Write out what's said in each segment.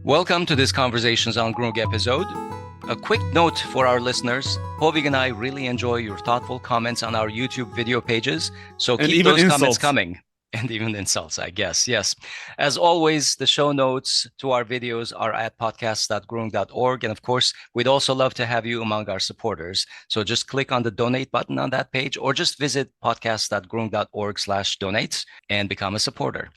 Welcome to this Conversations on Groong episode. A quick note for our listeners. Hovik and I really enjoy your thoughtful comments on our YouTube video pages, so keep those comments coming. And even insults, I guess. Yes. As always, the show notes to our videos are at podcasts.groong.org. And of course, we'd also love to have you among our supporters. So just click on the donate button on that page or just visit podcasts.groong.org/donate and become a supporter.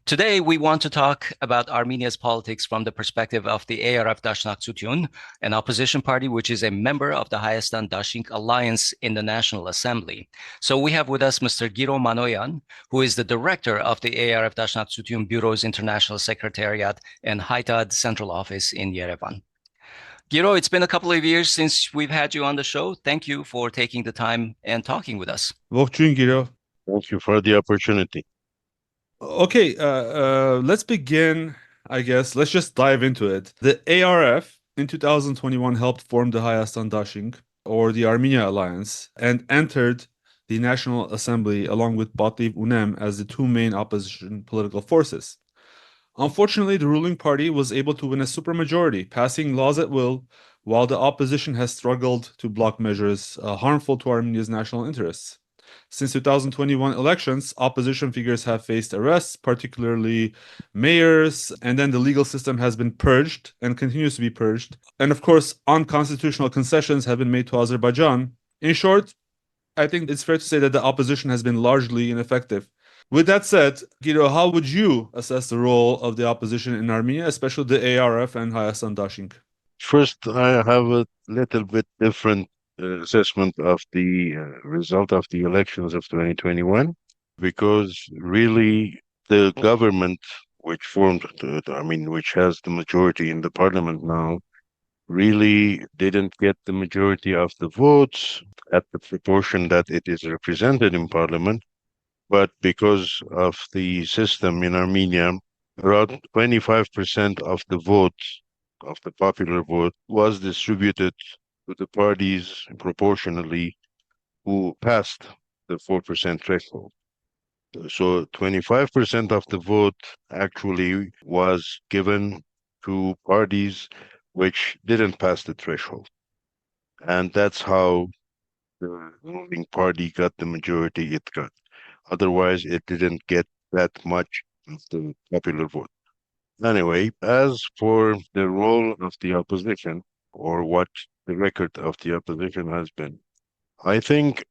Today, we want to talk about Armenia's politics from the perspective of the ARF Dashinq, an opposition party which is a member of the Hayastan Dashinq alliance in the National Assembly. So we have with us Mr. Giro Manoyan, who is the director of the ARF Dashinq Bureau's International Secretariat and Haytad Central Office in Yerevan. Giro, it's been a couple of years since we've had you on the show. Thank you for taking the time and talking with us. Ողջույն, Giro. Thank you for the opportunity. Okay, let's begin, I guess. Let's just dive into it. The ARF in 2021 helped form the Hayastan Dashinq, or the Armenia Alliance, and entered the National Assembly along with Bativ UNEM as the two main opposition political forces. Unfortunately, the ruling party was able to win a supermajority, passing laws at will, while the opposition has struggled to block measures harmful to Armenia's national interests. Since 2021 elections, opposition figures have faced arrests, particularly mayors, and then the legal system has been purged and continues to be purged. And of course, unconstitutional concessions have been made to Azerbaijan. In short, I think it's fair to say that the opposition has been largely ineffective. With that said, Giro, how would you assess the role of the opposition in Armenia, especially the ARF and Hayastan Dashinq? First, I have a little bit different assessment of the result of the elections of 2021, because really the government which formed, which has the majority in the parliament now, really didn't get the majority of the votes at the proportion that it is represented in parliament. But because of the system in Armenia, around 25% of the vote, of the popular vote, was distributed to the parties proportionally who passed the 4% threshold. So 25% of the vote actually was given to parties which didn't pass the threshold. And that's how the ruling party got the majority it got. Otherwise, it didn't get that much of the popular vote. Anyway, as for the role of the opposition, or what the record of the opposition has been, I think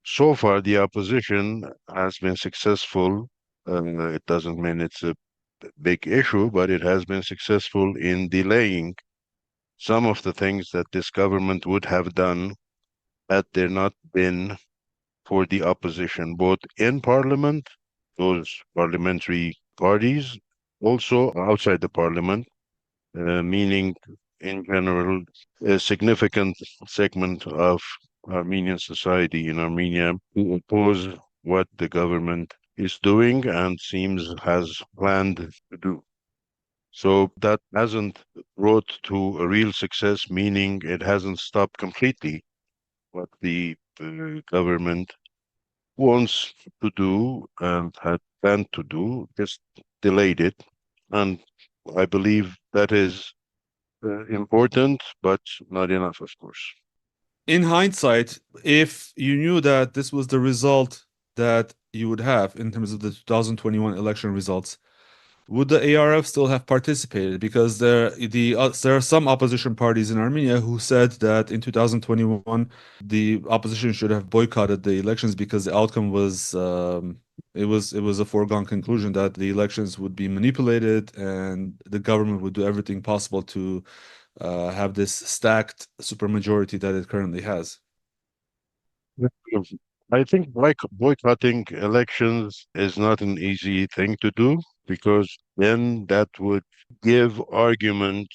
so far the opposition has been successful. It doesn't mean it's a big issue, but it has been successful in delaying some of the things that this government would have done had there not been for the opposition, both in parliament, those parliamentary parties, also outside the parliament, meaning in general, a significant segment of Armenian society in Armenia who oppose what the government is doing and has planned to do. So that hasn't brought to a real success, meaning it hasn't stopped completely what the government wants to do and had planned to do, just delayed it. And I believe that is important, but not enough, of course. In hindsight, if you knew that this was the result that you would have in terms of the 2021 election results, would the ARF still have participated? Because there are some opposition parties in Armenia who said that in 2021 the opposition should have boycotted the elections because the outcome was it was a foregone conclusion that the elections would be manipulated and the government would do everything possible to have this stacked supermajority that it currently has. I think boycotting elections is not an easy thing to do, because then that would give argument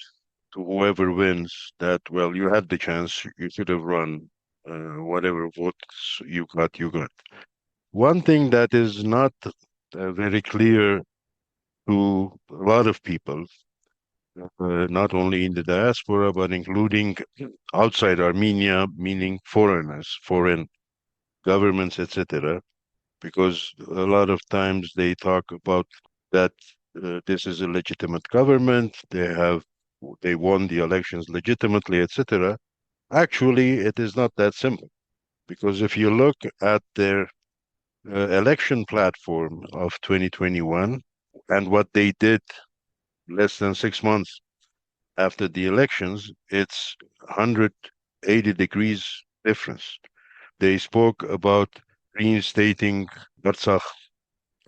to whoever wins that, well, you had the chance, you should have run, whatever votes you got, you got. One thing that is not very clear to a lot of people, not only in the diaspora, but including outside Armenia, meaning foreigners, foreign governments, etc., because a lot of times they talk about that this is a legitimate government, they won the elections legitimately, etc. Actually, it is not that simple, because if you look at their election platform of 2021 and what they did less than 6 months after the elections, it's 180 degrees difference. They spoke about reinstating Artsakh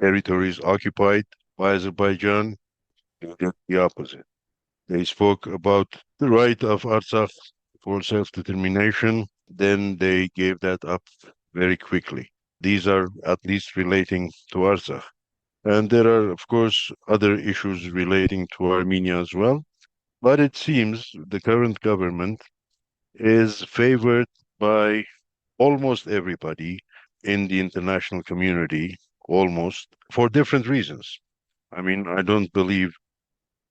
territories occupied by Azerbaijan. They did the opposite. They spoke about the right of Artsakh for self-determination. Then they gave that up very quickly. These are at least relating to Artsakh. And there are, of course, other issues relating to Armenia as well. But it seems the current government is favored by almost everybody in the international community, almost, for different reasons. I mean, I don't believe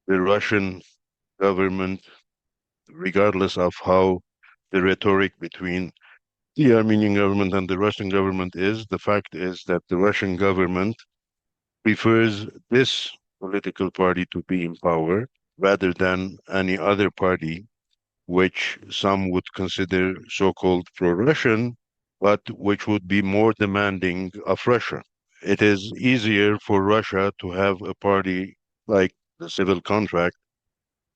the Russian government, regardless of how the rhetoric between the Armenian government and the Russian government is, the fact is that the Russian government prefers this political party to be in power rather than any other party, which some would consider so-called pro-Russian, but which would be more demanding of Russia. It is easier for Russia to have a party like the civil contract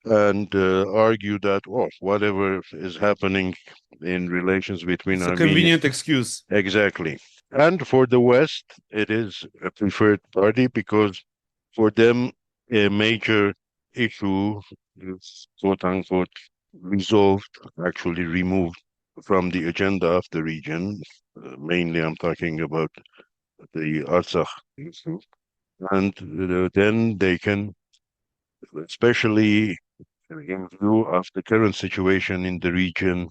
and argue that, oh, whatever is happening in relations between It's a Armenia. convenient excuse. Exactly. And for the West, it is a preferred party because for them, a major issue is quote unquote resolved, actually removed from the agenda of the region. Mainly, I'm talking about the Artsakh issue. And then they can, especially in view of the current situation in the region,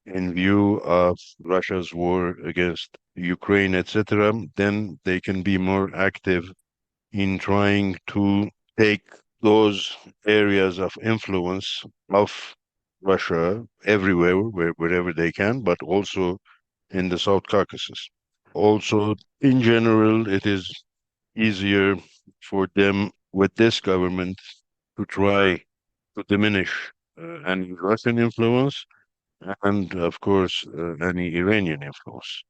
in view of Russia's war against Ukraine, etc., then they can be more active in trying to take those areas of influence of Russia everywhere, wherever they can, but also in the South Caucasus. Also, in general, it is easier for them with this government to try to diminish any Russian influence and, of course, any Iranian influence.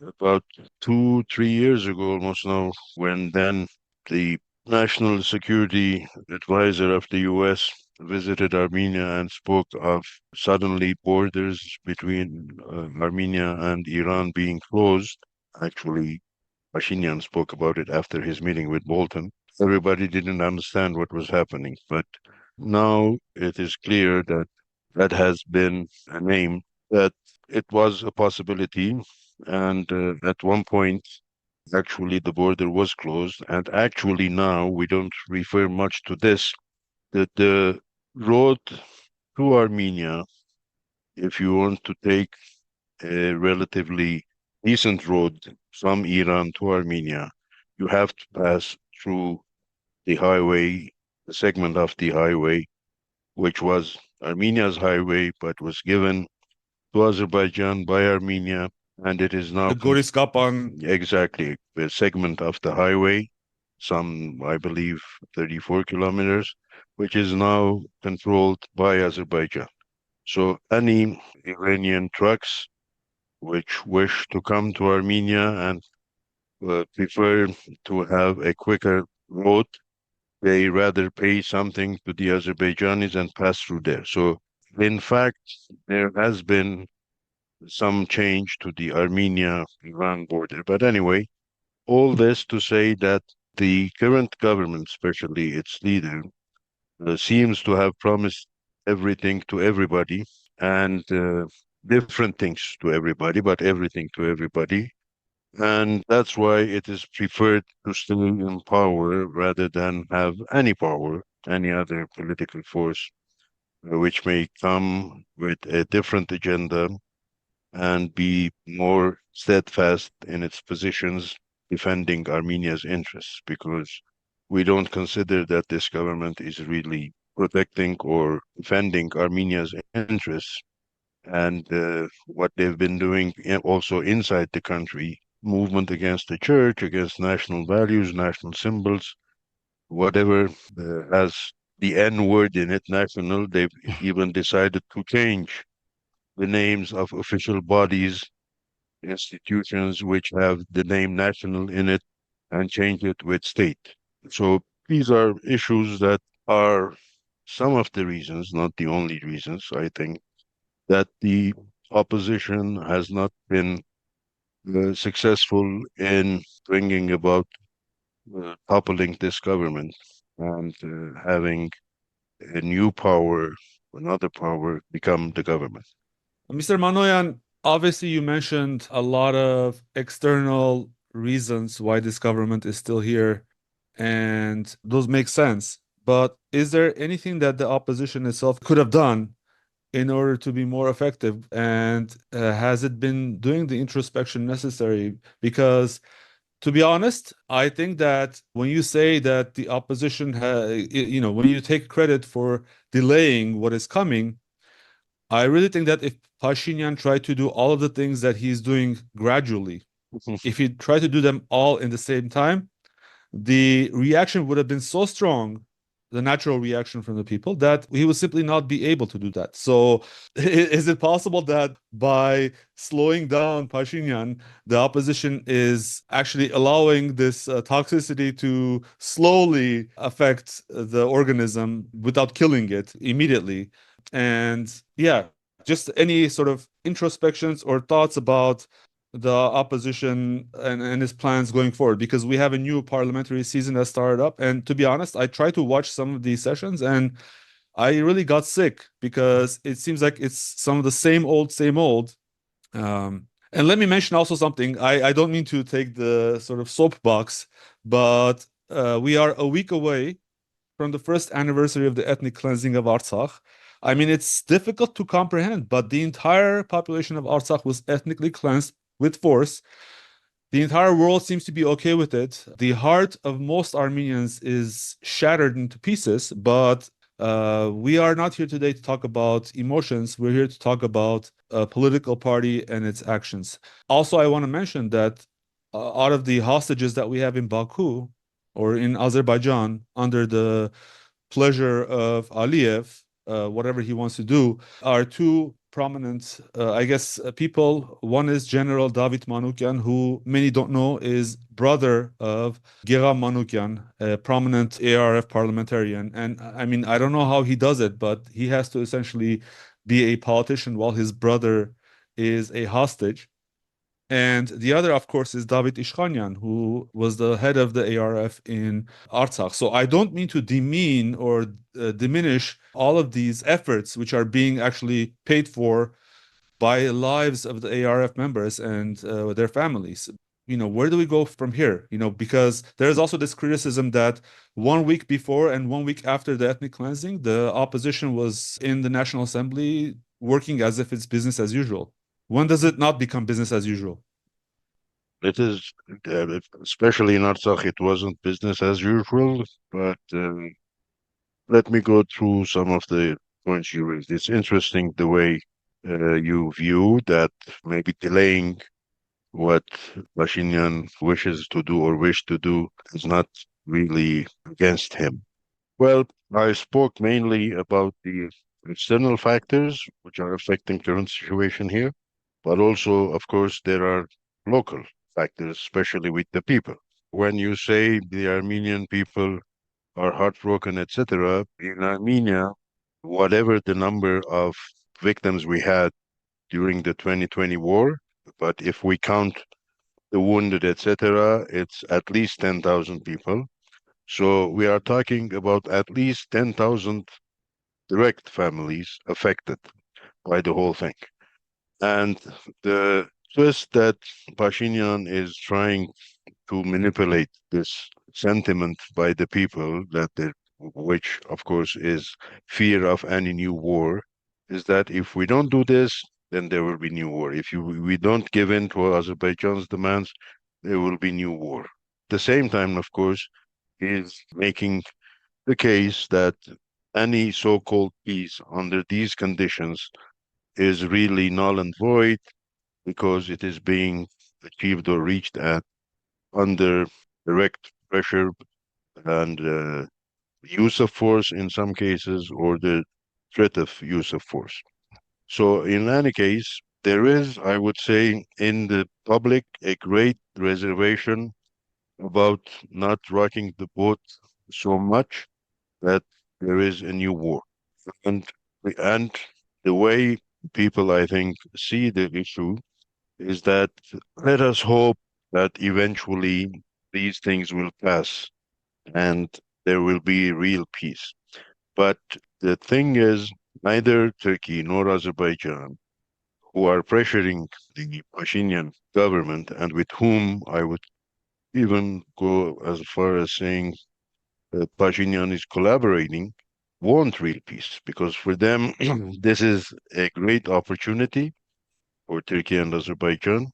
About 2, 3 years ago, almost now, when then the National Security Advisor of the US visited Armenia and spoke of suddenly borders between Armenia and Iran being closed. Actually, Pashinyan spoke about it after his meeting with Bolton. Everybody didn't understand what was happening, but now it is clear that that has been a name, that it was a possibility. And at one point, actually, the border was closed. And actually, now we don't refer much to this, that the road to Armenia, if you want to take a relatively decent road from Iran to Armenia, you have to pass through the highway, the segment of the highway, which was Armenia's highway, but was given to Azerbaijan by Armenia, and it is now The Goris Kapan. exactly a segment of the highway, some, I believe, 34 kilometers, which is now controlled by Azerbaijan. So any Iranian trucks which wish to come to Armenia and prefer to have a quicker road, they rather pay something to the Azerbaijanis and pass through there. So, in fact, there has been some change to the Armenia-Iran border. But anyway, all this to say that the current government, especially its leader, seems to have promised everything to everybody and different things to everybody, but everything to everybody. And that's why it is preferred to stay in power rather than have any power, any other political force, which may come with a different agenda and be more steadfast in its positions defending Armenia's interests, because we don't consider that this government is really protecting or defending Armenia's interests. And what they've been doing also inside the country, movement against the church, against national values, national symbols, whatever has the N word in it, national, they've even decided to change the names of official bodies, institutions which have the name national in it and change it with state. So these are issues that are some of the reasons, not the only reasons, I think, that the opposition has not been successful in bringing about toppling this government and having a new power, another power, become the government. Mr. Manoyan, obviously you mentioned a lot of external reasons why this government is still here, and those make sense. But is there anything that the opposition itself could have done in order to be more effective? And has it been doing the introspection necessary? Because to be honest, I think that when you say that the opposition, when you take credit for delaying what is coming, I really think that if Pashinyan tried to do all of the things that he's doing gradually, if he tried to do them all in the same time, the reaction would have been so strong, the natural reaction from the people, that he would simply not be able to do that. So, is it possible that by slowing down Pashinyan, the opposition is actually allowing this toxicity to slowly affect the organism without killing it immediately? And yeah, just any sort of introspections or thoughts about the opposition and his plans going forward, because we have a new parliamentary season that started up. And to be honest, I tried to watch some of these sessions and I really got sick because it seems like it's some of the same old, same old. And let me mention also something. I don't mean to take the sort of soapbox, but we are a week away from the first anniversary of the ethnic cleansing of Artsakh. I mean, it's difficult to comprehend, but the entire population of Artsakh was ethnically cleansed with force. The entire world seems to be okay with it. The heart of most Armenians is shattered into pieces, but we are not here today to talk about emotions. We're here to talk about a political party and its actions. Also, I want to mention that out of the hostages that we have in Baku or in Azerbaijan under the pleasure of Aliyev, whatever he wants to do, are two prominent, people. One is General David Manukyan, who many don't know is brother of Giro Manoyan, a prominent ARF parliamentarian. And I mean, I don't know how he does it, but he has to essentially be a politician while his brother is a hostage. And the other, of course, is David Ishkhanyan, who was the head of the ARF in Artsakh. So I don't mean to demean or diminish all of these efforts, which are being actually paid for by lives of the ARF members and their families. Where do we go from here? Because there's also this criticism that 1 week before and 1 week after the ethnic cleansing, the opposition was in the National Assembly working as if it's business as usual. When does it not become business as usual? It is, especially in Artsakh, it wasn't business as usual, but let me go through some of the points you raised. It's interesting the way you view that maybe delaying what Pashinyan wishes to do or wish to do is not really against him. Well, I spoke mainly about the external factors which are affecting current situation here, but also, of course, there are local factors, especially with the people. When you say the Armenian people are heartbroken, etc., in Armenia, whatever the number of victims we had during the 2020 war, but if we count the wounded, etc., it's at least 10,000 people. So we are talking about at least 10,000 direct families affected by the whole thing. And the twist that Pashinyan is trying to manipulate this sentiment by the people which of course is fear of any new war, is that if we don't do this, then there will be new war. If we don't give in to Azerbaijan's demands, there will be new war. At the same time, of course, is making the case that any so-called peace under these conditions is really null and void because it is being achieved or reached at under direct pressure and use of force in some cases, or the threat of use of force. So in any case, there is, I would say, in the public, a great reservation about not rocking the boat so much that there is a new war. And and the way people, I think, see the issue is that let us hope that eventually these things will pass and there will be real peace. But the thing is, neither Turkey nor Azerbaijan, who are pressuring the Pashinyan government, and with whom I would even go as far as saying Pashinyan is collaborating, want real peace, because for them, this is a great opportunity for Turkey and Azerbaijan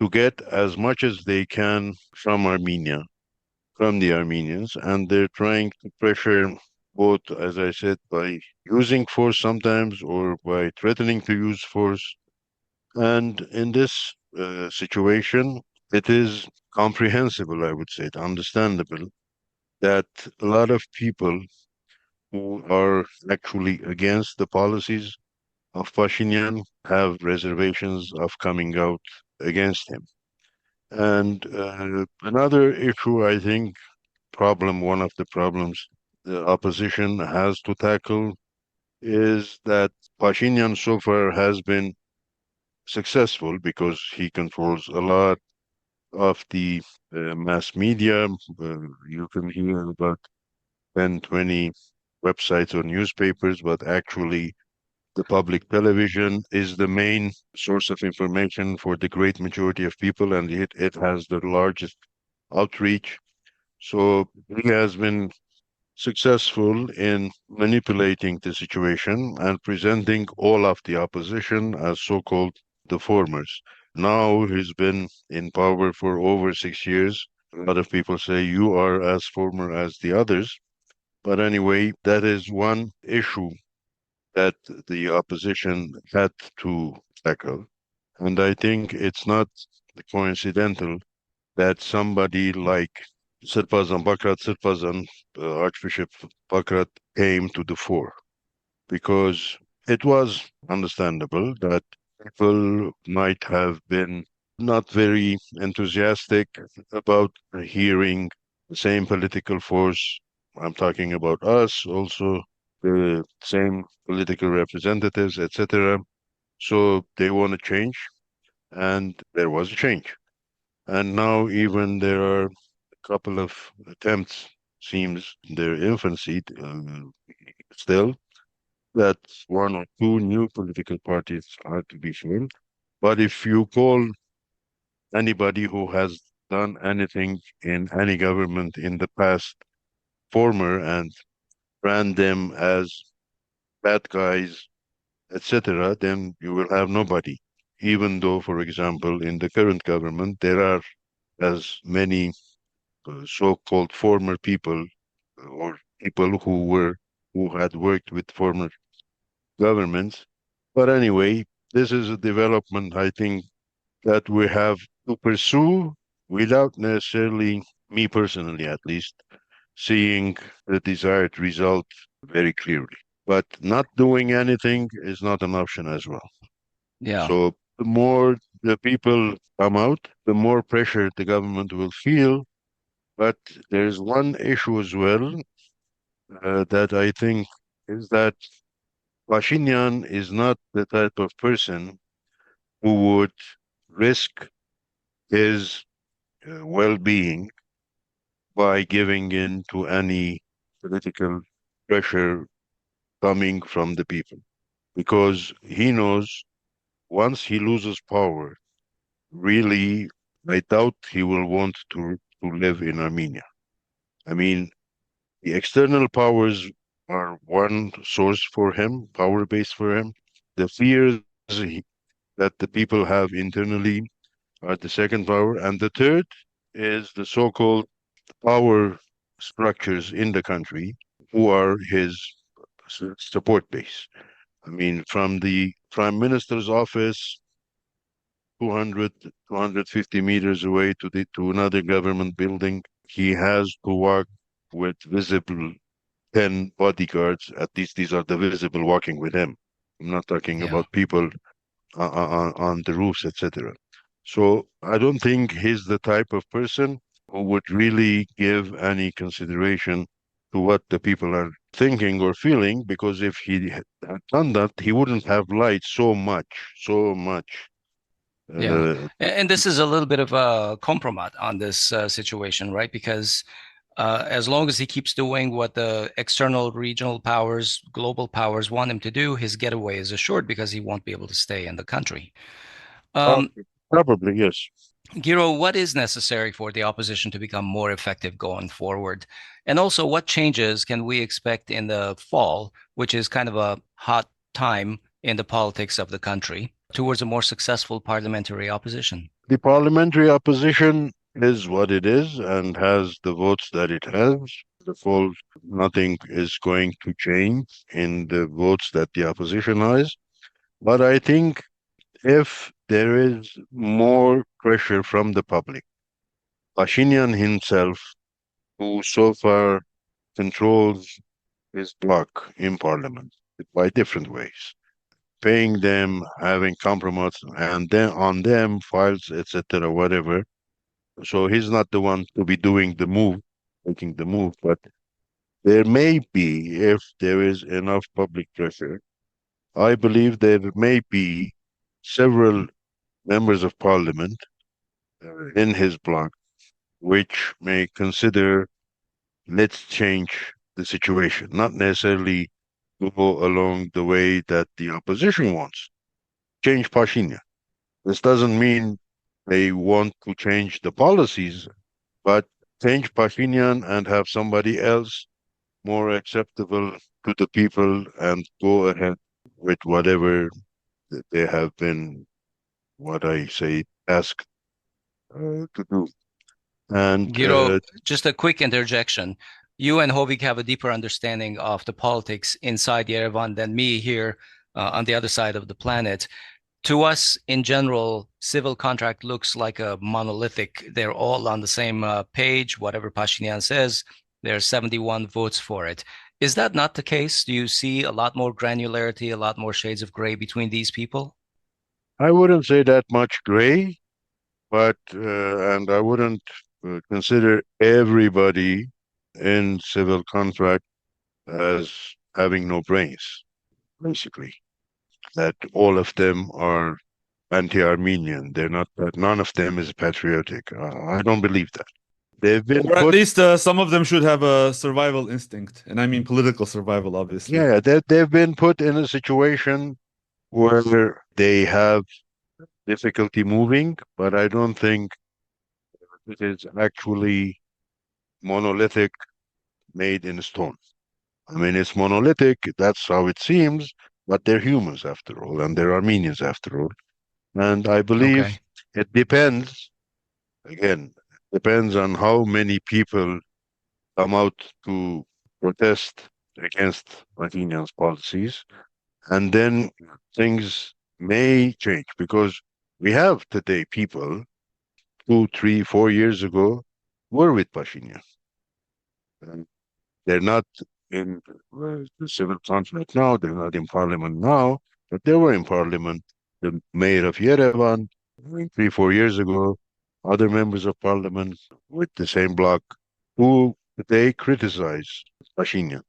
to get as much as they can from Armenia, from the Armenians, and they're trying to pressure both, as I said, by using force sometimes or by threatening to use force. And in this situation, it is comprehensible, I would say, understandable that a lot of people who are actually against the policies of Pashinyan have reservations of coming out against him. And another issue, I think, one of the problems the opposition has to tackle is that Pashinyan so far has been successful because he controls a lot of the mass media. You can hear about 10, 20 websites or newspapers, but actually the public television is the main source of information for the great majority of people, and it has the largest outreach. So he has been successful in manipulating the situation and presenting all of the opposition as so-called reformers. Now he's been in power for over 6 years. A lot of people say you are as former as the others. But anyway, that is one issue that the opposition had to tackle. And I think it's not coincidental that somebody like Bagrat Srbazan, Archbishop Bagrat, came to the fore because it was understandable that people might have been not very enthusiastic about hearing the same political force. I'm talking about us, also the same political representatives, etc. So they want to change, and there was a change. And now even there are a couple of attempts, seems in their infancy still, that one or two new political parties are to be formed. But if you call anybody who has done anything in any government in the past former and brand them as bad guys, etc., then you will have nobody. Even though, for example, in the current government, there are as many so-called former people or people who had worked with former governments. But anyway, this is a development I think that we have to pursue without necessarily, me personally at least, seeing the desired result very clearly. But not doing anything is not an option as well. Yeah. So the more the people come out, the more pressure the government will feel. But there's one issue as well that I think is that Pashinyan is not the type of person who would risk his well-being by giving in to any political pressure coming from the people, because he knows once he loses power, really, I doubt he will want to live in Armenia. I mean, the external powers are one source for him, power base for him. The fears that the people have internally are the second power. And the third is the so-called power structures in the country who are his support base. I mean, from the prime minister's office 200, 250 meters away to another government building, he has to walk with visible 10 bodyguards. At least these are the visible walking with him. I'm not talking Yeah. about people on the roofs, etc. So I don't think he's the type of person who would really give any consideration to what the people are thinking or feeling, because if he had done that, he wouldn't have lied so much, so much. Yeah. Uh, And this is a little bit of a compromise on this situation, right? Because as long as he keeps doing what the external regional powers, global powers want him to do, his getaway is assured because he won't be able to stay in the country. uh, Um, Probably, yes. Giro, what is necessary for the opposition to become more effective going forward? And also, what changes can we expect in the fall, which is kind of a hot time in the politics of the country, towards a more successful parliamentary opposition? The parliamentary opposition is what it is and has the votes that it has. The fall, nothing is going to change in the votes that the opposition has. But I think if there is more pressure from the public, Pashinyan himself, who so far controls his bloc in parliament by different ways, paying them, having compromise, and then on them files, etc., whatever. So he's not the one to be doing the move, making the move, but there may be, if there is enough public pressure, I believe there may be several members of parliament in his bloc which may consider, let's change the situation, not necessarily go along the way that the opposition wants. Change Pashinyan. This doesn't mean they want to change the policies, but change Pashinyan and have somebody else more acceptable to the people and go ahead with whatever they have been, what I say, asked to do. And Giro, just a quick interjection. You and Hovik have a deeper understanding of the politics inside Yerevan than me here on the other side of the planet. To us, in general, civil contract looks like a monolithic. They're all on the same page. Whatever Pashinyan says, there are 71 votes for it. Is that not the case? Do you see a lot more granularity, a lot more shades of gray between these people? I wouldn't say that much gray, but and I wouldn't consider everybody in civil contract as having no brains, basically. That all of them are anti-Armenian. They're not. That none of them is patriotic. I don't believe that. They've been Or at put. least some of them should have a survival instinct, and I mean political survival, obviously. Yeah, they've been put in a situation where they have difficulty moving, but I don't think it is actually monolithic made in stone. I mean, it's monolithic, that's how it seems, but they're humans after all, and they're Armenians after all. And I believe Okay. it depends, again, depends on how many people come out to protest against Armenians' policies, and then things may change because we have today people 2, 3, 4 years ago were with Pashinyan. And they're not in the civil contract now, they're not in parliament now, but they were in parliament. The mayor of Yerevan, 3, 4 years ago, other members of parliament with the same bloc who they criticize Pashinyan.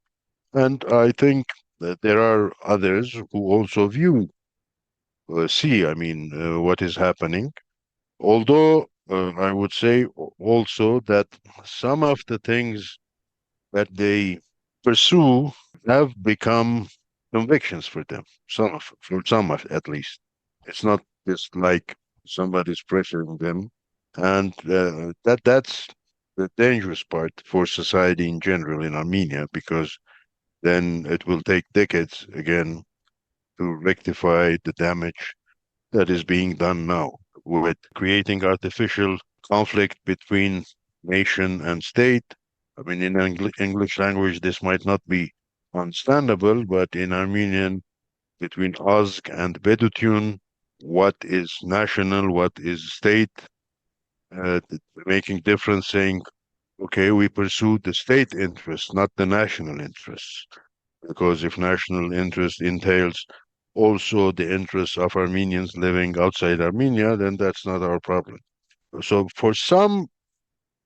And I think that there are others who also see, what is happening. Although I would say also that some of the things that they pursue have become convictions for them. For some at least. It's not just like somebody's pressuring them, and that's the dangerous part for society in general in Armenia, because then it will take decades again to rectify the damage that is being done now with creating artificial conflict between nation and state. I mean, in English language, this might not be understandable, but in Armenian, between Ozg and Bedutun, what is national, what is state, making difference, saying okay, we pursue the state interest, not the national interests. Because if national interest entails also the interests of Armenians living outside Armenia, then that's not our problem. So for some,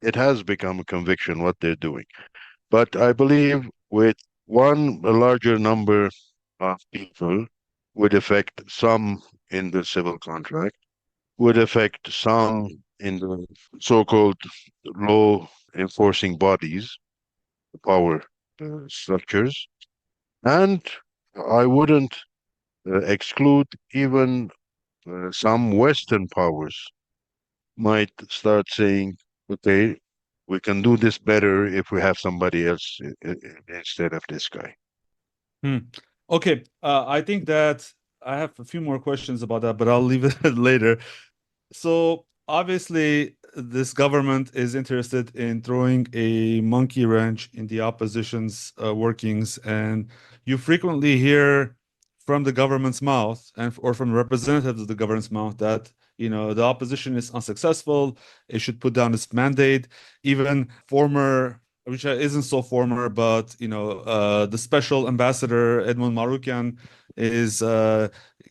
it has become a conviction what they're doing. But I believe with a larger number of people would affect some in the civil contract, would affect some in the so-called law enforcing bodies, the power structures, and I wouldn't exclude even some Western powers might start saying, okay, we can do this better if we have somebody else instead of this guy. Hmm. Okay, I think that I have a few more questions about that, but I'll leave it later. So obviously, this government is interested in throwing a monkey wrench in the opposition's workings, and you frequently hear from the government's mouth or from representatives of the government's mouth that the opposition is unsuccessful. It should put down its mandate. Even former, which isn't so former, but the special ambassador Edmond Marukian is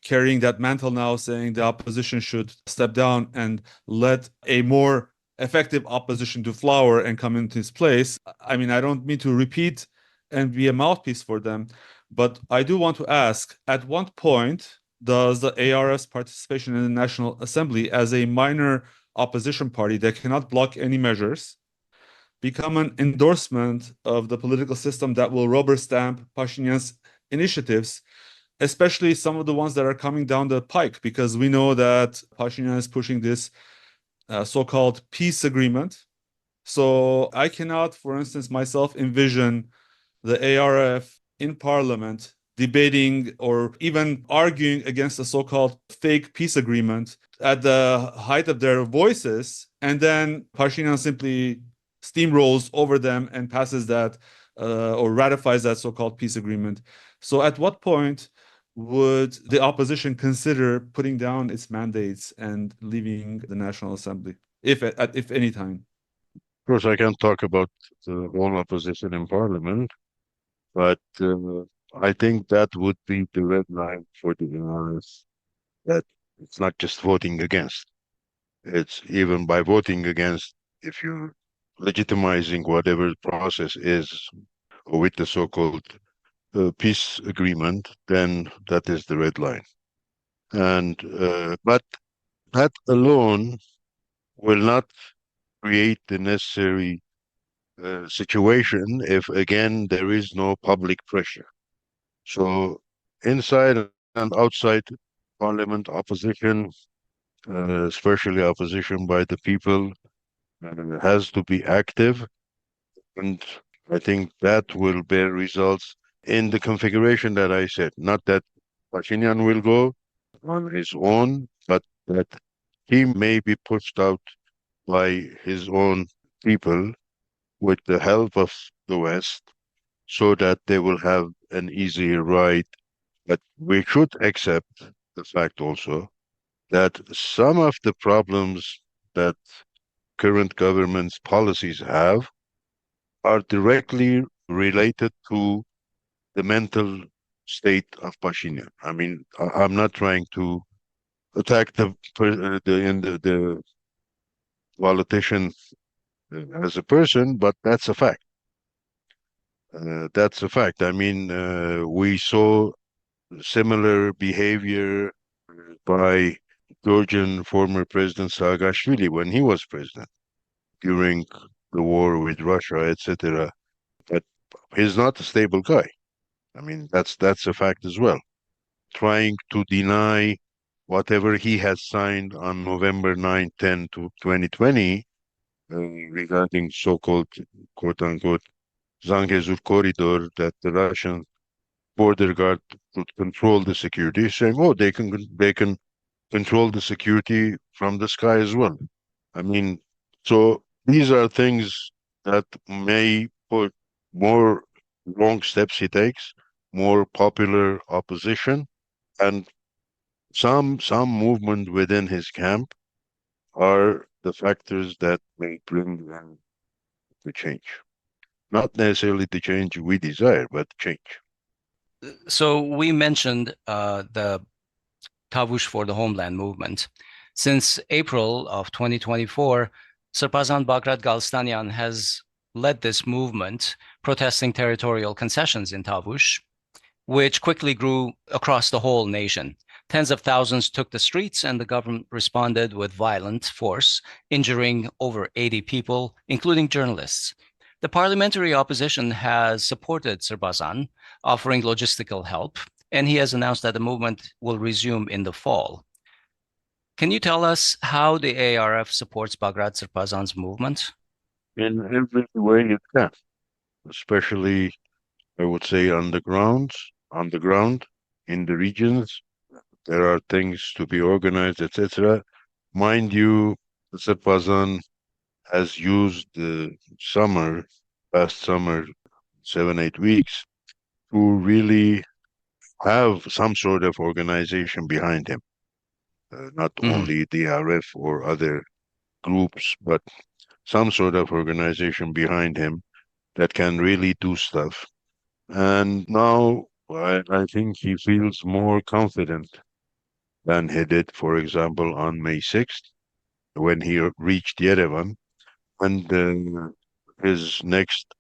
carrying that mantle now, saying the opposition should step down and let a more effective opposition to flower and come into its place. I mean, I don't mean to repeat and be a mouthpiece for them, but I do want to ask, at what point does the ARS participation in the National Assembly as a minor opposition party that cannot block any measures become an endorsement of the political system that will rubber stamp Pashinyan's initiatives, especially some of the ones that are coming down the pike, because we know that Pashinyan is pushing this so-called peace agreement. So I cannot, for instance, myself envision the ARF in parliament debating or even arguing against a so-called fake peace agreement at the height of their voices, and then Pashinyan simply steamrolls over them and passes that or ratifies that so-called peace agreement. So at what point would the opposition consider putting down its mandates and leaving the National Assembly, if any time? Of course, I can't talk about the whole opposition in parliament, but I think that would be the red line for the NRS, that it's not just voting against. It's even by voting against, if you're legitimizing whatever the process is with the so-called peace agreement, then that is the red line. And but that alone will not create the necessary situation if again there is no public pressure. So inside and outside parliament, opposition, especially opposition by the people, has to be active, and I think that will bear results in the configuration that I said. Not that Pashinyan will go on his own, but that he may be pushed out by his own people with the help of the West so that they will have an easier ride. But we should accept the fact also that some of the problems that current government's policies have are directly related to the mental state of Pashinyan. I mean, I'm not trying to attack the politician as a person, but that's a fact. That's a fact. I mean, we saw similar behavior by Georgian former President Saakashvili when he was president during the war with Russia, etc. But he's not a stable guy. I mean, that's a fact as well. Trying to deny whatever he has signed on November 9, 10 to 2020 regarding so-called quote-unquote Zangezur corridor that the Russian border guard could control the security, saying, "Oh, they can control the security from the sky as well." I mean, so these are things that may put more long steps he takes, more popular opposition, and some movement within his camp are the factors that may bring the change. Not necessarily the change we desire, but change. So we mentioned the Tavush for the Homeland movement. Since April of 2024, Srbazan Bagrat Galstanyan has led this movement, protesting territorial concessions in Tavush, which quickly grew across the whole nation. Tens of thousands took the streets, and the government responded with violent force, injuring over 80 people, including journalists. The parliamentary opposition has supported Srbazan, offering logistical help, and he has announced that the movement will resume in the fall. Can you tell us how the ARF supports Bagrat Srbazan's movement? In every way it can, especially, I would say, on the ground, in the regions. There are things to be organized, etc. Mind you, Srbazan has used the past summer, 7, 8 weeks, to really have some sort of organization behind him. Not only the ARF or other groups, but some sort of organization behind him that can really do stuff. And now I think he feels more confident than he did, for example, on May 6th, when he reached Yerevan. And his next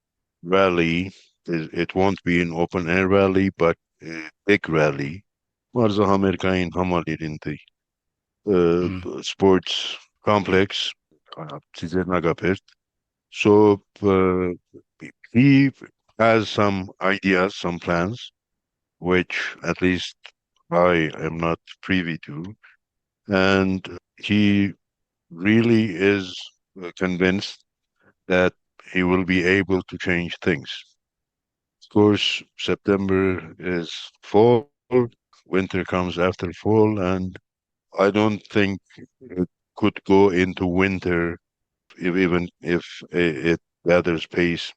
rally, it won't be an open air rally, but a big rally. Varza Amerika'nın Hamalirindi sports complex, Sizernagapert. So he has some ideas, some plans, which at least I am not privy to. And he really is convinced that he will be able to change things. Of course, September is fall, winter comes after fall, and I don't think it could go into winter even if it gathers pace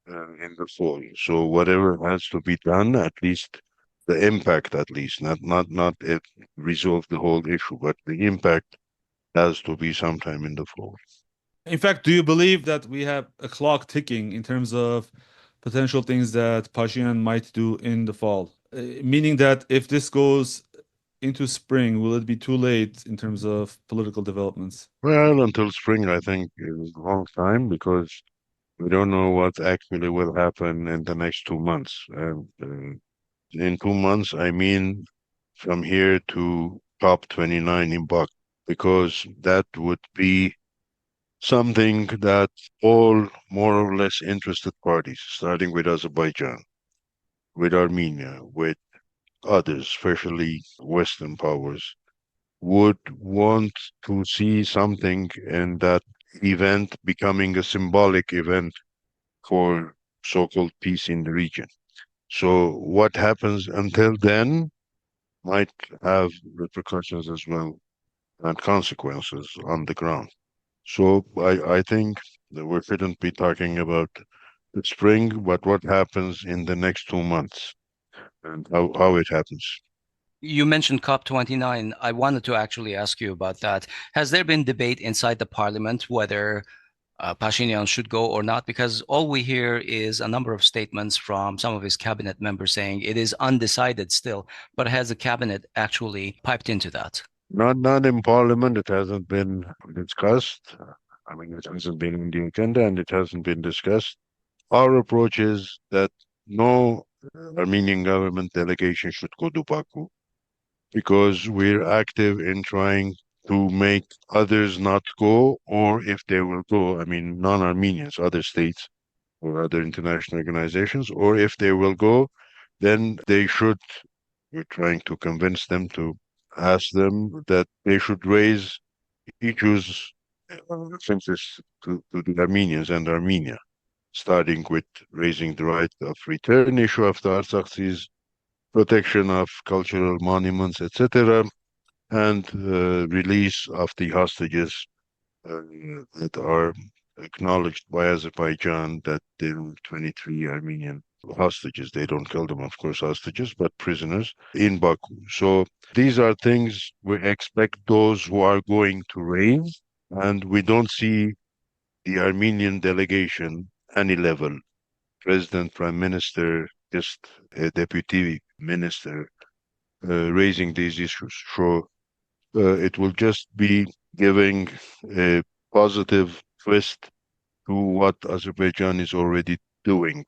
in the fall. So whatever has to be done, at least the impact, at least not it resolve the whole issue, but the impact has to be sometime in the fall. In fact, do you believe that we have a clock ticking in terms of potential things that Pashinyan might do in the fall? Meaning that if this goes into spring, will it be too late in terms of political developments? Well, until spring, I think is a long time because we don't know what actually will happen in the next 2 months. And in 2 months, I mean from here to COP29 in Baku, because that would be something that all more or less interested parties, starting with Azerbaijan, with Armenia, with others, especially Western powers, would want to see something in that event becoming a symbolic event for so-called peace in the region. So what happens until then might have repercussions as well and consequences on the ground. So I think that we shouldn't be talking about the spring, but what happens in the next 2 months and how it happens. You mentioned COP29. I wanted to actually ask you about that. Has there been debate inside the parliament whether Pashinyan should go or not? Because all we hear is a number of statements from some of his cabinet members saying it is undecided still, but has the cabinet actually piped into that? Not in parliament. It hasn't been discussed. I mean, it hasn't been in the agenda and it hasn't been discussed. Our approach is that no Armenian government delegation should go to Baku because we're active in trying to make others not go, or if they will go, I mean, non-Armenians, other states or other international organizations, or if they will go, then they should, we're trying to convince them to ask them that they should raise issues offenses to the Armenians and Armenia, starting with raising the right of return issue of the Artsaksis, protection of cultural monuments, etc., and release of the hostages that are acknowledged by Azerbaijan, that there were 23 Armenian hostages. They don't call them, of course, hostages, but prisoners in Baku. So these are things we expect those who are going to raise, and we don't see the Armenian delegation, any level, president, prime minister, just a deputy minister, raising these issues. So it will just be giving a positive twist to what Azerbaijan is already doing,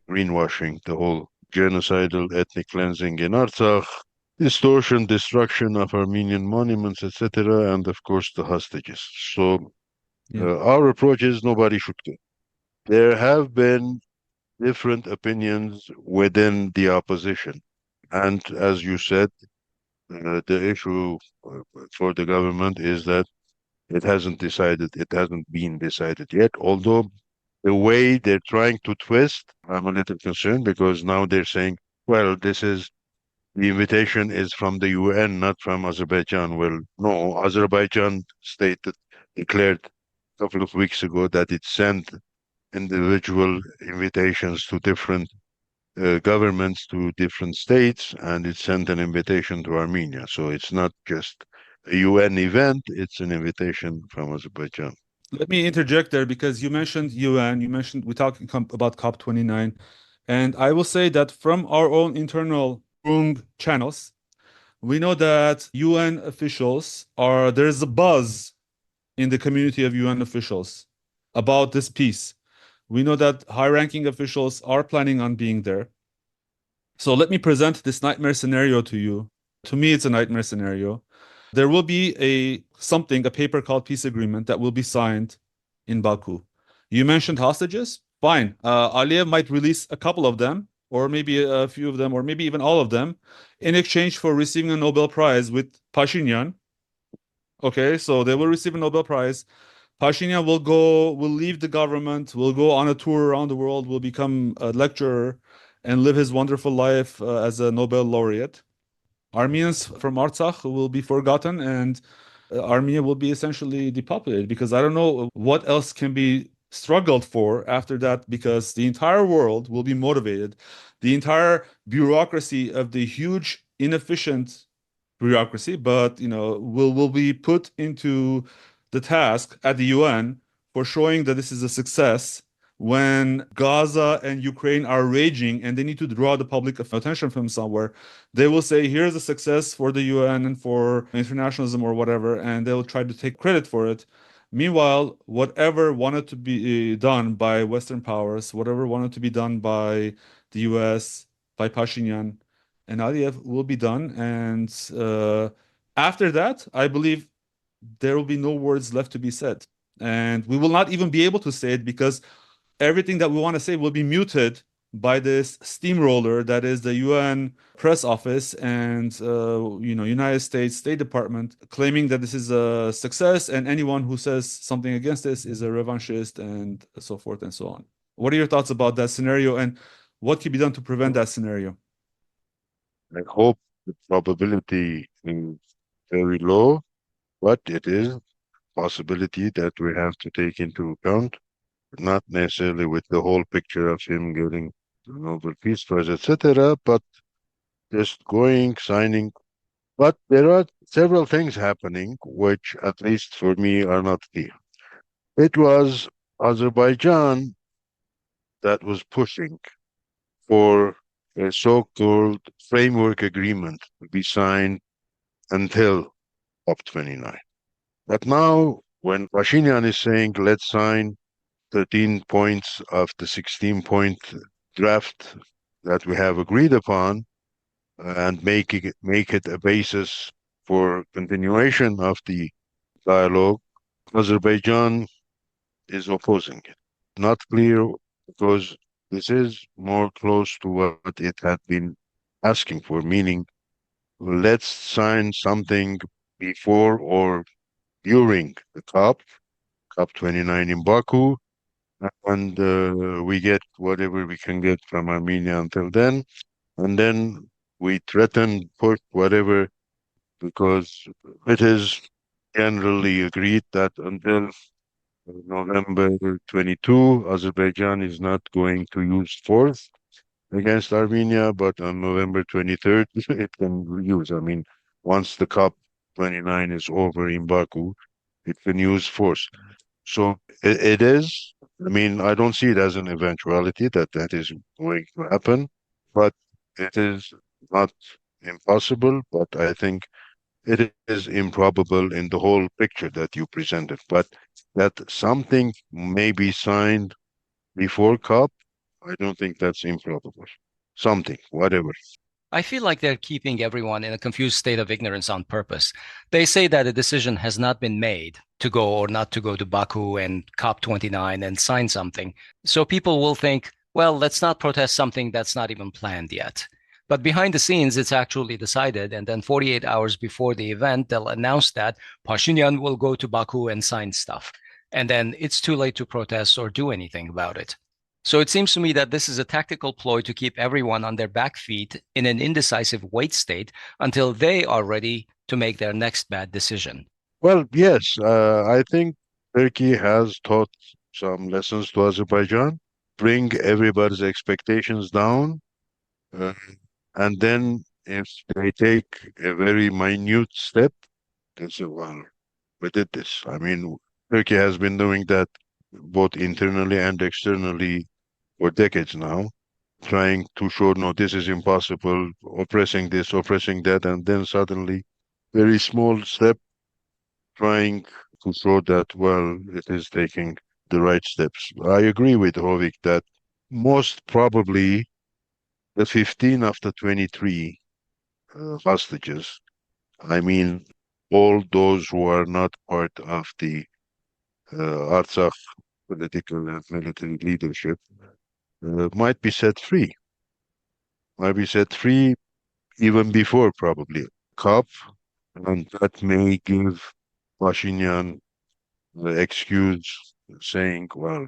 greenwashing the whole genocidal ethnic cleansing in Artsakh, distortion, destruction of Armenian monuments, etc., and of course the hostages. So our approach is nobody should go. There have been different opinions within the opposition. And as you said, the issue for the government is that it hasn't been decided yet. Although the way they're trying to twist, I'm a little concerned because now they're saying, well, the invitation is from the UN, not from Azerbaijan. Well, no, Azerbaijan declared a couple of weeks ago that it sent individual invitations to different governments, to different states, and it sent an invitation to Armenia. So it's not just a UN event, it's an invitation from Azerbaijan. Let me interject there because you mentioned UN, we talked about COP29, and I will say that from our own internal Groong channels, we know that UN officials there's a buzz in the community of UN officials about this peace. We know that high-ranking officials are planning on being there. So let me present this nightmare scenario to you. To me, it's a nightmare scenario. There will be a paper called peace agreement that will be signed in Baku. You mentioned hostages. Fine. Aliyev might release a couple of them, or maybe a few of them, or maybe even all of them, in exchange for receiving a Nobel Prize with Pashinyan. Okay, so they will receive a Nobel Prize. Pashinyan will leave the government, will go on a tour around the world, will become a lecturer, and live his wonderful life as a Nobel laureate. Armenians from Artsakh will be forgotten, and Armenia will be essentially depopulated because I don't know what else can be struggled for after that, because the entire world will be motivated. The entire bureaucracy of the huge, inefficient bureaucracy, but will be put into the task at the UN for showing that this is a success when Gaza and Ukraine are raging and they need to draw the public attention from somewhere. They will say, here's a success for the UN and for internationalism or whatever, and they'll try to take credit for it. Meanwhile, whatever wanted to be done by Western powers, whatever wanted to be done by the US, by Pashinyan and Aliyev will be done. And after that, I believe there will be no words left to be said. And we will not even be able to say it because everything that we want to say will be muted by this steamroller that is the UN press office and United States State Department, claiming that this is a success, and anyone who says something against this is a revanchist and so forth and so on. What are your thoughts about that scenario, and what can be done to prevent that scenario? I hope the probability is very low, but it is a possibility that we have to take into account, not necessarily with the whole picture of him getting the Nobel Peace Prize, etc., but just going, signing. But there are several things happening which, at least for me, are not clear. It was Azerbaijan that was pushing for a so-called framework agreement to be signed until COP29. But now, when Pashinyan is saying, let's sign 13 points of the 16-point draft that we have agreed upon and make it a basis for continuation of the dialogue, Azerbaijan is opposing it. Not clear because this is more close to what it had been asking for, meaning let's sign something before or during the COP29 in Baku, and we get whatever we can get from Armenia until then, and then we threaten, push whatever, because it is generally agreed that until November 22, Azerbaijan is not going to use force against Armenia, but on November 23rd, it can use. I mean, once the COP29 is over in Baku, it can use force. So it is. I mean, I don't see it as an eventuality that that is going to happen, but it is not impossible. But I think it is improbable in the whole picture that you presented. But that something may be signed before COP, I don't think that's improbable. Something, whatever. I feel like they're keeping everyone in a confused state of ignorance on purpose. They say that a decision has not been made to go or not to go to Baku and COP29 and sign something. So people will think, well, let's not protest something that's not even planned yet. But behind the scenes, it's actually decided. And then 48 hours before the event, they'll announce that Pashinyan will go to Baku and sign stuff. And then it's too late to protest or do anything about it. So it seems to me that this is a tactical ploy to keep everyone on their back feet in an indecisive wait state until they are ready to make their next bad decision. Well, yes, I think Turkey has taught some lessons to Azerbaijan, bring everybody's expectations down, uh, and then if they take a very minute step, they say, well, we did this. I mean, Turkey has been doing that both internally and externally for decades now, trying to show, no, this is impossible, oppressing this, oppressing that, and then suddenly, very small step, trying to show that, well, it is taking the right steps. I agree with Hovik that most probably the 15 after 23 hostages, I mean, all those who are not part of the Artsakh political and military leadership might be set free. Might be set free even before probably COP, and that may give Pashinyan the excuse saying, well,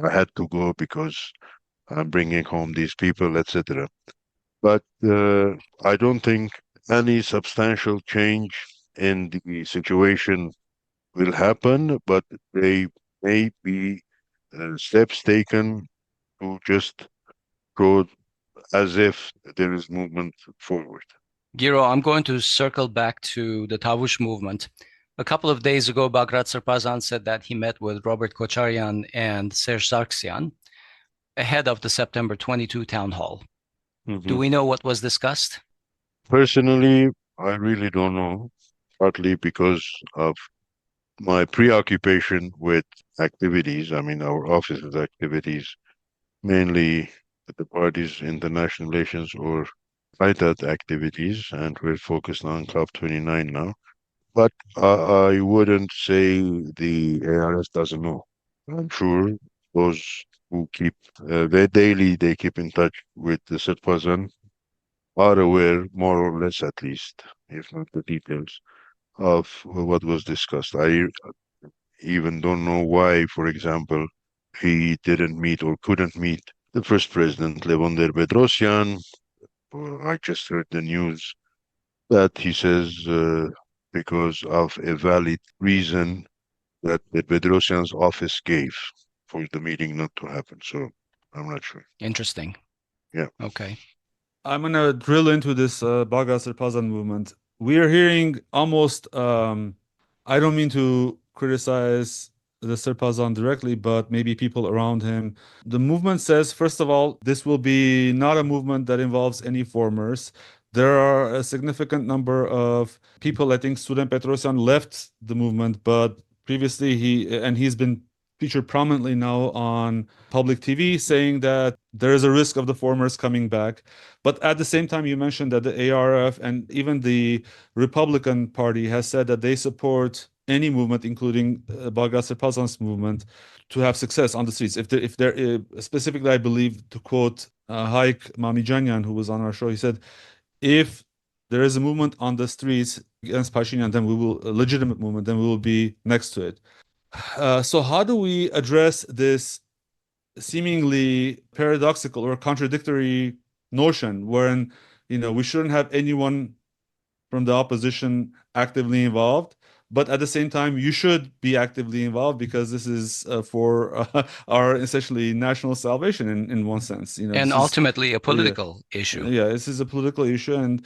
I had to go because I'm bringing home these people, etc. But I don't think any substantial change in the situation will happen, but they may be steps taken to just go as if there is movement forward. Giro, I'm going to circle back to the Tavush movement. A couple of days ago, Bagrat Srbazan said that he met with Robert Kocharyan and Serge Sargsyan ahead of the September 22 town hall. Do we know what was discussed? Personally, I really don't know, partly because of my preoccupation with activities. I mean, our office's activities, mainly at the party's international relations or ITAT activities, and we're focused on COP29 now. But I wouldn't say the ARS doesn't know. I'm sure those who keep they keep in touch with the Srbazan are aware, more or less at least, if not the details, of what was discussed. I even don't know why, for example, he didn't meet or couldn't meet the first president, Ter-Petrosyan. I just heard the news that he says because of a valid reason that the Bedrossian's office gave for the meeting not to happen. So I'm not sure. Interesting. Yeah. Okay. I'm gonna drill into this Bagrat Srbazan movement. We are hearing almost. I don't mean to criticize the Srbazan directly, but maybe people around him. The movement says, first of all, this will be not a movement that involves any formers. There are a significant number of people. I think Ter-Petrosyan left the movement, but previously he's been featured prominently now on public TV, saying that there is a risk of the formers coming back. But at the same time, you mentioned that the ARF and even the Republican Party has said that they support any movement, including Bagrat Srbazan's movement, to have success on the streets. If there specifically, I believe, to quote Hovik Manucharyan, who was on our show, he said, if there is a movement on the streets against Pashinyan, then a legitimate movement, then we will be next to it. So how do we address this seemingly paradoxical or contradictory notion wherein, we shouldn't have anyone from the opposition actively involved, but at the same time, you should be actively involved because this is for our essentially national salvation in one sense. And ultimately a political issue. Yeah, this is a political issue. And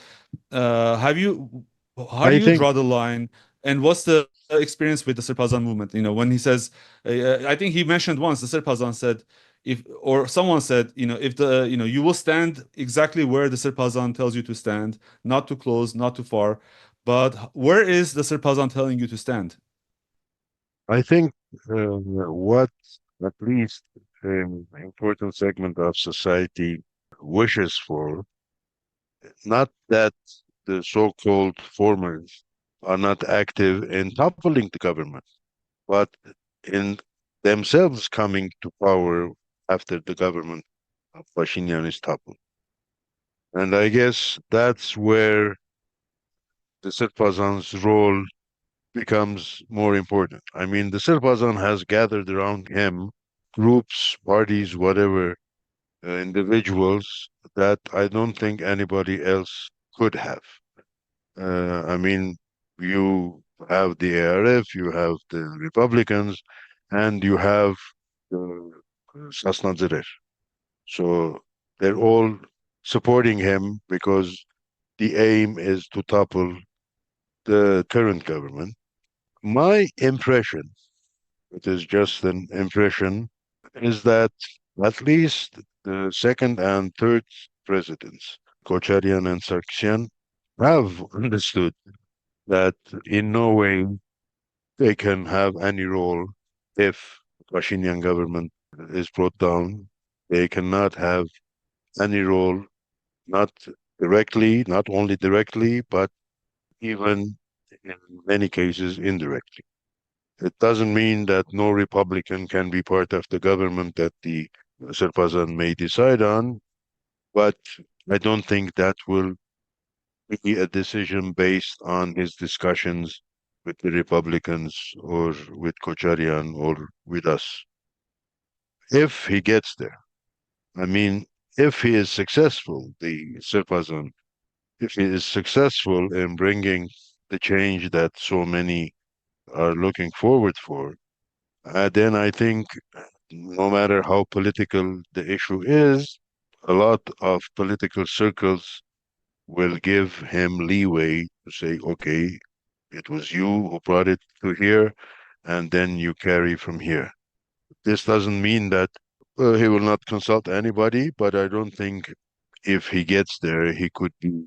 how do you draw the line? And what's the experience with the Serpazan movement? When he says, I think he mentioned once, the Serpazan said, if or someone said, if you will stand exactly where the Serpazan tells you to stand, not too close, not too far. But where is the Serpazan telling you to stand? I think what at least an important segment of society wishes for, not that the so-called formers are not active in toppling the government, but in themselves coming to power after the government of Pashinyan is toppled. And I guess that's where the Serpazan's role becomes more important. I mean, the Serpazan has gathered around him groups, parties, whatever, individuals that I don't think anybody else could have. I mean, you have the ARF, you have the Republicans, and you have the Sasnadzerer. So they're all supporting him because the aim is to topple the current government. My impression, it is just an impression, is that at least the second and third presidents, Kocharyan and Sargsyan, have understood that in no way they can have any role if Pashinyan government is brought down. They cannot have any role, not directly, not only directly, but even in many cases indirectly. It doesn't mean that no Republican can be part of the government that the Serpazan may decide on, but I don't think that will be a decision based on his discussions with the Republicans or with Kocharyan or with us. If he gets there, I mean, if he is successful, the Serpazan, if he is successful in bringing the change that so many are looking forward for, then I think no matter how political the issue is, a lot of political circles will give him leeway to say, okay, it was you who brought it to here, and then you carry from here. This doesn't mean that he will not consult anybody, but I don't think if he gets there, he could be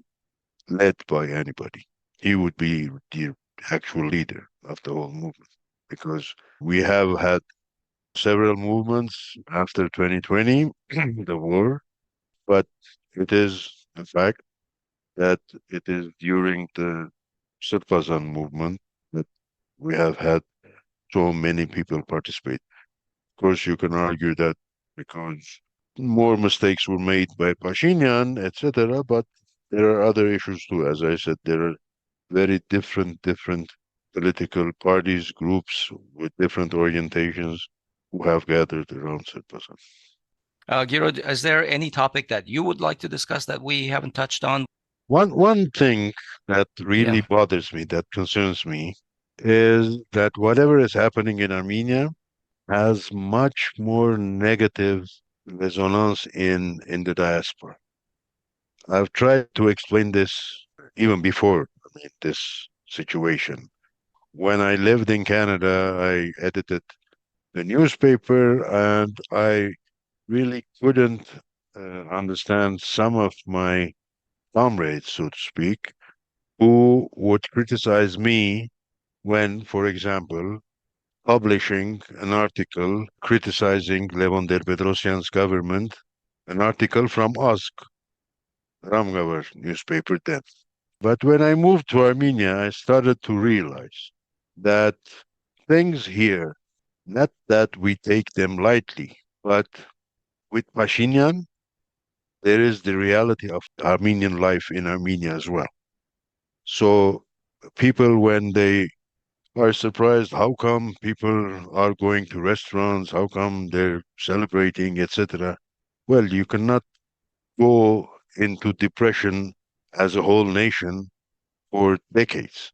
led by anybody. He would be the actual leader of the whole movement because we have had several movements after 2020, the war, but it is a fact that it is during the Serpazan movement that we have had so many people participate. Of course, you can argue that because more mistakes were made by Pashinyan, etc., but there are other issues too. As I said, there are very different political parties, groups with different orientations who have gathered around Serpazan. Giro, is there any topic that you would like to discuss that we haven't touched on? One thing that really Yeah. bothers me, that concerns me, is that whatever is happening in Armenia has much more negative resonance in the diaspora. I've tried to explain this even before, this situation. When I lived in Canada, I edited the newspaper and I really couldn't understand some of my comrades, so to speak, who would criticize me when, for example, publishing an article criticizing Levon Ter-Petrosyan's government, an article from OSK, Ramgavar newspaper then. But when I moved to Armenia, I started to realize that things here, not that we take them lightly, but with Pashinyan, there is the reality of Armenian life in Armenia as well. So people, when they are surprised, how come people are going to restaurants? How come they're celebrating, etc.? Well, you cannot go into depression as a whole nation for decades.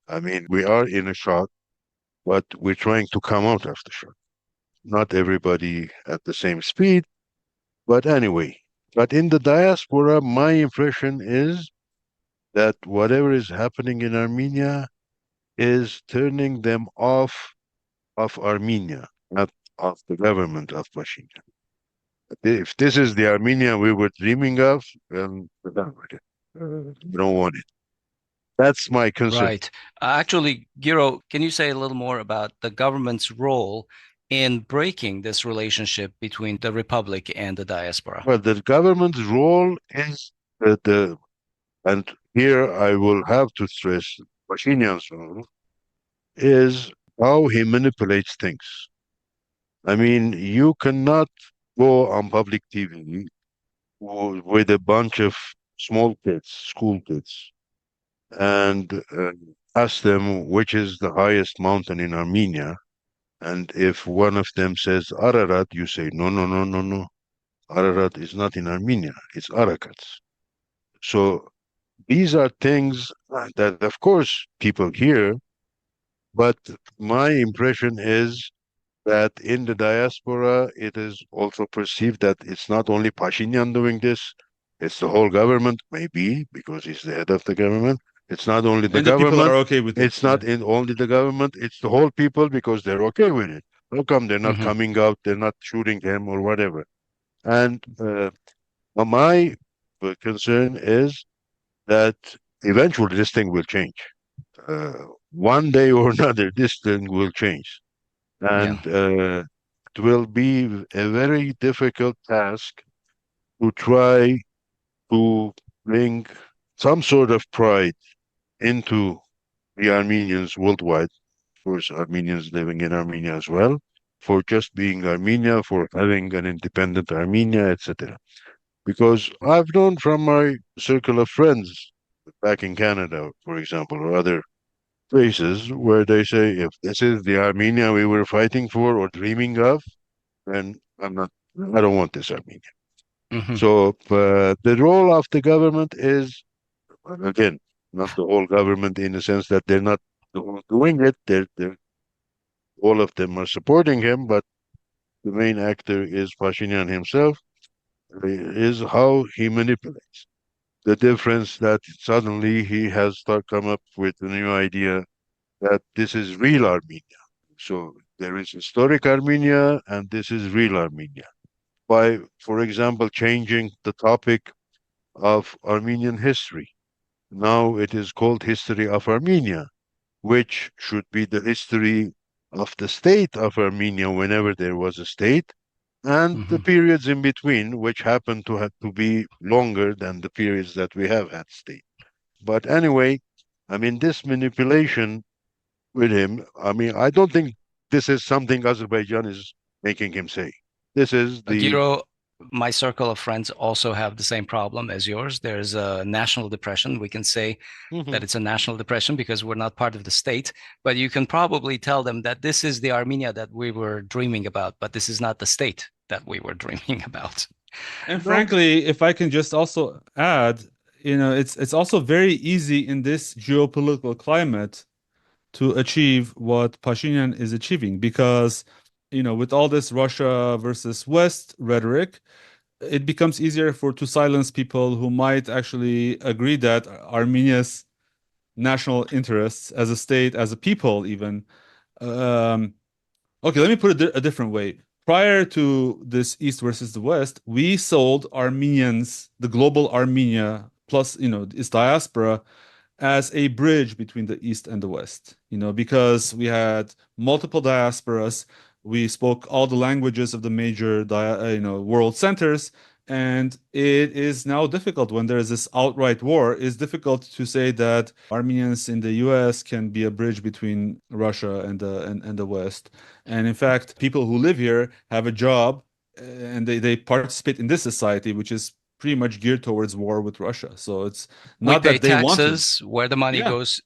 I mean, we are in a shock, but we're trying to come out of the shock. Not everybody at the same speed, but anyway. But in the diaspora, my impression is that whatever is happening in Armenia is turning them off of Armenia, not of the government of Pashinyan. If this is the Armenia we were dreaming of, then we're done with it. We don't want it. That's my concern. Right. Actually, Giro, can you say a little more about the government's role in breaking this relationship between the Republic and the diaspora? Well, the government's role is and here I will have to stress Pashinyan's role, is how he manipulates things. I mean, you cannot go on public TV with a bunch of small kids, school kids, and ask them which is the highest mountain in Armenia. And if one of them says Ararat, you say, no, no, no, no, no. Ararat is not in Armenia, it's Arakats. So these are things that, of course, people hear, but my impression is that in the diaspora, it is also perceived that it's not only Pashinyan doing this, it's the whole government, maybe, because he's the head of the government. It's not only the And the people government, are okay with it. it's not in only the government, it's the whole people because they're okay with it. How come they're not coming out, they're not shooting him or whatever? And my concern is that eventually this thing will change. One day or another, this thing will change. And it will be a very difficult task to try to bring some sort of pride into the Armenians worldwide, of course, Armenians living in Armenia as well, for just being Armenia, for having an independent Armenia, etc. Because I've known from my circle of friends back in Canada, for example, or other places where they say, if this is the Armenia we were fighting for or dreaming of, then I don't want this Armenia. So the role of the government is, again, not the whole government in the sense that they're not doing it. All of them are supporting him, but the main actor is Pashinyan himself, is how he manipulates. The difference that suddenly he has come up with a new idea that this is real Armenia. So there is historic Armenia and this is real Armenia. By, for example, changing the topic of Armenian history. Now it is called History of Armenia, which should be the history of the state of Armenia whenever there was a state, and the periods in between, which happen to have to be longer than the periods that we have had state. But anyway, I mean, this manipulation with him, I mean, I don't think this is something Azerbaijan is making him say. This is the Giro, my circle of friends also have the same problem as yours. There's a national depression. We can say that it's a national depression because we're not part of the state, but you can probably tell them that this is the Armenia that we were dreaming about, but this is not the state that we were dreaming about. And frankly, if I can just also add, it's also very easy in this geopolitical climate to achieve what Pashinyan is achieving because, with all this Russia versus West rhetoric, it becomes easier to silence people who might actually agree that Armenia's national interests as a state, as a people even. Okay, let me put it a different way. Prior to this East versus the West, we sold Armenians, the global Armenia, plus, its diaspora, as a bridge between the East and the West, because we had multiple diasporas. We spoke all the languages of the major, world centers. And it is now difficult when there is this outright war. It's difficult to say that Armenians in the US can be a bridge between Russia and the West. And in fact, people who live here have a job and they participate in this society, which is pretty much geared towards war with Russia. So it's not that they want to. Taxes where the money goes.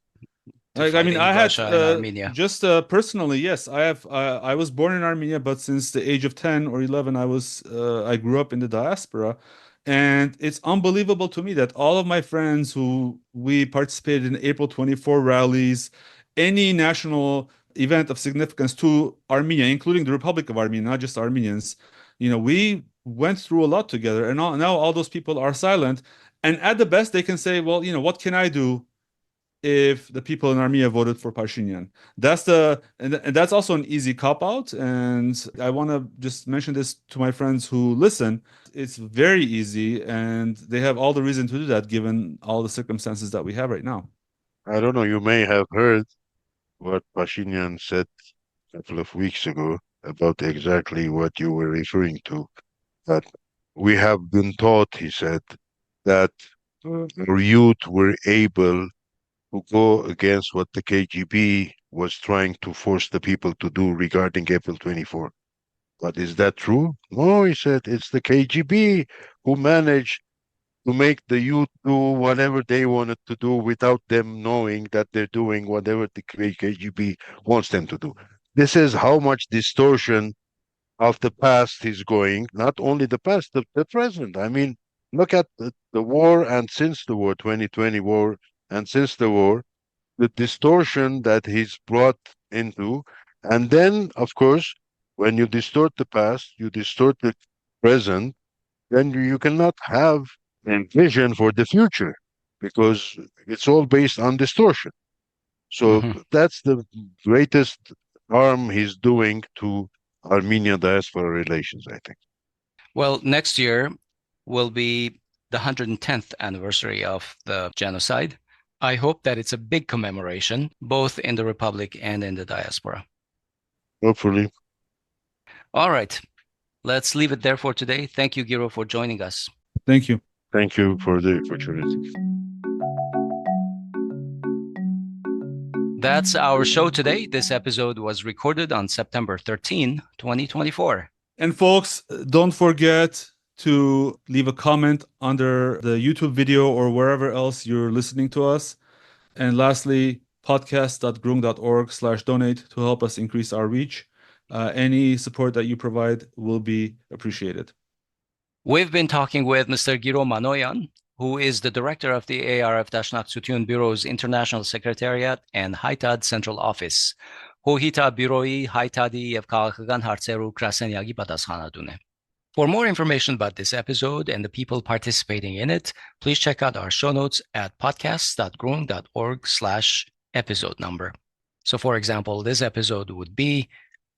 I mean, I had Russia and Armenia. just personally, yes, I was born in Armenia, but since the age of 10 or 11, I grew up in the diaspora, and it's unbelievable to me that all of my friends who we participated in April 24 rallies, any national event of significance to Armenia, including the Republic of Armenia, not just Armenians, we went through a lot together, and now all those people are silent. And at the best, they can say, well, what can I do if the people in Armenia voted for Pashinyan. And that's also an easy cop-out. And I want to just mention this to my friends who listen. It's very easy, and they have all the reason to do that given all the circumstances that we have right now. I don't know, you may have heard what Pashinyan said a couple of weeks ago about exactly what you were referring to. That we have been taught, he said, that our youth were able to go against what the KGB was trying to force the people to do regarding April 24. But is that true? No, he said, it's the KGB who managed to make the youth do whatever they wanted to do without them knowing that they're doing whatever the KGB wants them to do. This is how much distortion of the past is going, not only the past, the present. I mean, look at the war and since the war, 2020 war, and since the war, the distortion that he's brought into. And then, of course, when you distort the past, you distort the present, then you cannot have a vision for the future because it's all based on distortion. So that's the greatest harm he's doing to Armenian diaspora relations, I think. Well, next year will be the 110th anniversary of the genocide. I hope that it's a big commemoration, both in the Republic and in the diaspora. Hopefully. All right. Let's leave it there for today. Thank you, Giro, for joining us. Thank you. Thank you for the opportunity. That's our show today. This episode was recorded on September 13, 2024. And folks, don't forget to leave a comment under the YouTube video or wherever else you're listening to us. And lastly, podcast.groong.org/donate to help us increase our reach. Any support that you provide will be appreciated. We've been talking with Mr. Giro Manoyan, who is the director of the ARF Dashinq Bureau's International Secretariat and Haytad Central Office. Հոհիտա բյուրոյի հայտարարի եւ քաղաքական հարցերու գրասենյակի պատասխանատուն է. For more information about this episode and the people participating in it, please check out our show notes at podcasts.groong.org/episode number. So for example, this episode would be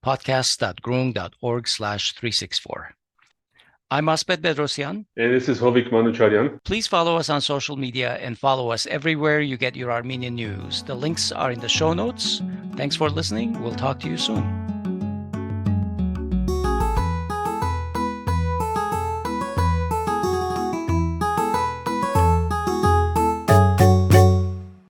podcasts.groong.org/364. I'm Asbed Bedrossian. And this is Hovik Manucharyan. Please follow us on social media and follow us everywhere you get your Armenian news. The links are in the show notes. Thanks for listening. We'll talk to you soon.